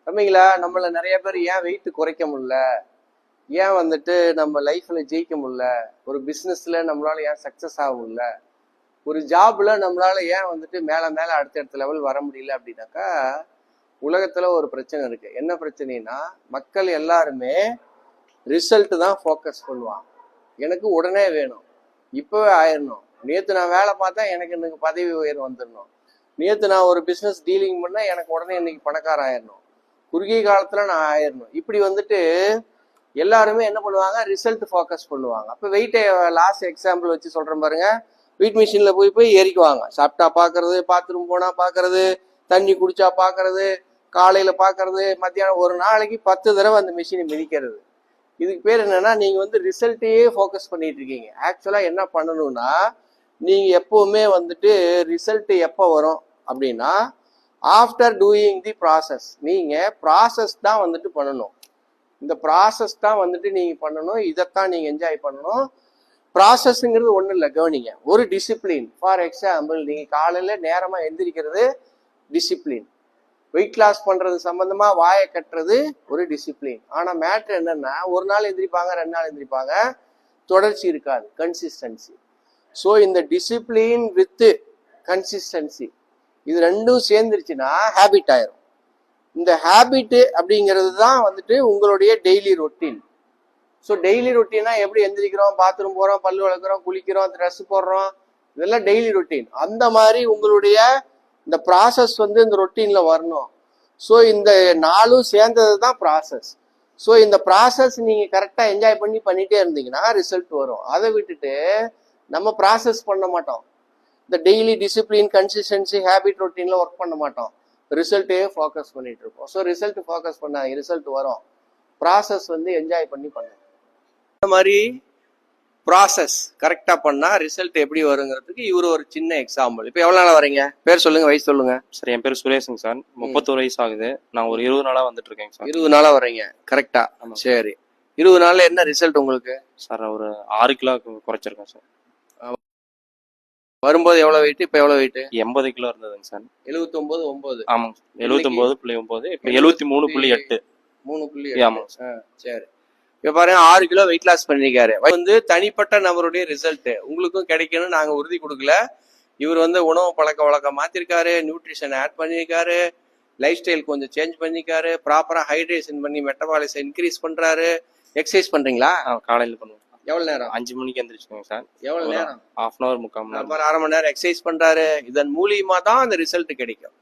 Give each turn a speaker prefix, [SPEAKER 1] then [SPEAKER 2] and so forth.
[SPEAKER 1] தம்பிங்களா, நம்மள நிறைய பேர் ஏன் வெயிட் குறைக்க முடியல, ஏன் வந்துட்டு நம்ம லைஃப்ல ஜெயிக்க முடியல, ஒரு பிசினஸ்ல நம்மளால ஏன் சக்சஸ் ஆக முடியல, ஒரு ஜாப்ல நம்மளால ஏன் வந்துட்டு மேல மேல அடுத்தடுத்த லெவல் வர முடியல அப்படின்னாக்கா, உலகத்துல ஒரு பிரச்சனை இருக்கு. என்ன பிரச்சனைனா, மக்கள் எல்லாருமே ரிசல்ட் தான் ஃபோக்கஸ் பண்ணுவாங்க. எனக்கு உடனே வேணும், இப்பவே ஆயிடணும். நேத்து நான் வேலை பார்த்தா எனக்கு இன்னைக்கு பதவி உயர்வு வந்துடணும். நேத்து நான் ஒரு பிசினஸ் டீலிங் பண்ணா எனக்கு உடனே இன்னைக்கு பணக்காரன் ஆயிடணும். குறுகிய காலத்துல நான் ஆயிடணும். இப்படி வந்துட்டு எல்லாருமே என்ன பண்ணுவாங்க, ரிசல்ட் ஃபோக்கஸ் பண்ணுவாங்க. அப்ப வெயிட்டை லாஸ்ட் எக்ஸாம்பிள் வச்சு சொல்றேன் பாருங்க. வெயிட் மிஷின்ல போய் போய் ஏறிக்குவாங்க. சாப்பிட்டா பாக்குறது, பாத்ரூம் போனா பாக்குறது, தண்ணி குடிச்சா பாக்குறது, காலையில பாக்குறது, மத்தியானம், ஒரு நாளைக்கு 10 தடவை அந்த மிஷினை மிதிக்கிறது. இதுக்கு பேர் என்னன்னா, நீங்க வந்து ரிசல்ட்டையே ஃபோக்கஸ் பண்ணிட்டு இருக்கீங்க. ஆக்சுவலா என்ன பண்ணணும்னா, நீங்க எப்பவுமே வந்துட்டு ரிசல்ட் எப்போ வரும் அப்படின்னா, ஆஃப்டர் டூயிங் தி ப்ராசஸ். நீங்க ப்ராசஸ் தான் வந்துட்டு பண்ணணும். இந்த ப்ராசஸ் தான் வந்துட்டு நீங்க பண்ணணும். இதைத்தான் நீங்க என்ஜாய் பண்ணணும். ப்ராசஸ்ங்கிறது ஒன்றும் இல்லை, கவனிங்க. ஒரு டிசிப்ளின். ஃபார் எக்ஸாம்பிள், நீங்க காலையில நேரமா எந்திரிக்கிறது டிசிப்ளின். வெயிட் லாஸ் பண்றது சம்பந்தமா வாயை கட்டுறது ஒரு டிசிப்ளின். ஆனா மேட்ரு என்னன்னா, ஒரு நாள் எந்திரிப்பாங்க, 2 நாள் எந்திரிப்பாங்க, தொடர்ச்சி இருக்காது, கன்சிஸ்டன்சி. ஸோ இந்த டிசிப்ளின் வித் கன்சிஸ்டன்சி, இது ரெண்டும் சேர்ந்துருச்சுன்னா ஹேபிட் ஆயிரும். இந்த ஹேபிட் அப்படிங்கிறது தான் வந்துட்டு உங்களுடைய டெய்லி ரொட்டீன். ஸோ டெய்லி ரொட்டீனா எப்படி எந்திரிக்கிறோம், பாத்ரூம் போறோம், பல்லு வளர்க்குறோம், குளிக்கிறோம், ட்ரெஸ் போடுறோம், இதெல்லாம் டெய்லி ரொட்டீன். அந்த மாதிரி உங்களுடைய இந்த ப்ராசஸ் வந்து இந்த ரொட்டீன்ல வரணும். ஸோ இந்த நாளும் சேர்ந்தது தான் ப்ராசஸ். ஸோ இந்த ப்ராசஸ் நீங்க கரெக்டா என்ஜாய் பண்ணிட்டே இருந்தீங்கன்னா ரிசல்ட் வரும். அதை விட்டுட்டு நம்ம ப்ராசஸ் பண்ண மாட்டோம். இந்த டெய்லி டிசிப்ளின், கன்சிஸ்டன்சி, ஹேபிட், ரொட்டீன்ல ஒர்க் பண்ண மாட்டோம். ரிசல்ட்டே ஃபோக்கஸ் பண்ணிட்டு இருப்போம். ஸோ ரிசல்ட் ஃபோக்கஸ் பண்ண ரிசல்ட் வரும். ப்ராசஸ் வந்து என்ஜாய் பண்ணும். இந்த மாதிரி ப்ராசஸ் கரெக்டா பண்ணா ரிசல்ட் எப்படி வருங்கிறதுக்கு இவரு ஒரு சின்ன எக்ஸாம்பிள். இப்போ எவ்வளவு நாளா வரீங்க? பேர் சொல்லுங்க, வயசு சொல்லுங்க.
[SPEAKER 2] சார், என் பேர் சுரேஷுங்க சார். 31 வயசு ஆகுது. நான் ஒரு 20 நாளா வந்துட்டு இருக்கேங்க சார்.
[SPEAKER 1] 20 நாளா வரீங்க, கரெக்டா? சரி, 20 நாள்ல என்ன ரிசல்ட் உங்களுக்கு?
[SPEAKER 2] சார், ஒரு 6 கிலோ குறைச்சிருக்கேன் சார்.
[SPEAKER 1] வரும்போது எவ்வளவு வெயிட், இப்ப எவ்வளவு வெயிட்?
[SPEAKER 2] 80 கிலோ இருந்ததுங்க சார்.
[SPEAKER 1] 79.9.
[SPEAKER 2] ஆமாங்க, 79.9. இப்ப 73.8.
[SPEAKER 1] 3.8.
[SPEAKER 2] ஆமாங்க சார்.
[SPEAKER 1] சரி, இப்ப பாருங்க, 6 கிலோ வெயிட் லாஸ் பண்ணிருக்காரு. வந்து தனிப்பட்ட நபருடைய ரிசல்ட் உங்களுக்கும் கிடைக்கணும்னு நாங்க உறுதி கொடுக்கல. இவர் வந்து உணவு பழக்க வழக்கம் மாத்திருக்காரு, நியூட்ரிஷன் ஆட் பண்ணிருக்காரு, லைஃப் ஸ்டைல் கொஞ்சம் சேஞ்ச் பண்ணிருக்காரு, ப்ராப்பரா ஹைட்ரேஷன் பண்ணி மெட்டபாலிசம் இன்க்ரீஸ் பண்றாரு. எக்ஸசைஸ் பண்றீங்களா?
[SPEAKER 2] காலையில பண்ணுவோம்.
[SPEAKER 1] எவ்வளவு நேரம்?
[SPEAKER 2] 5 மணிக்கு எந்திரிச்சுக்கோங்க சார்.
[SPEAKER 1] எவ்வளவு நேரம்?
[SPEAKER 2] ½ hour, 3/4 மணி நேரம்.
[SPEAKER 1] 1/2 மணி நேரம் எக்ஸசைஸ் பண்றாரு. இதன் மூலியமா தான் அந்த ரிசல்ட் கிடைக்கும்.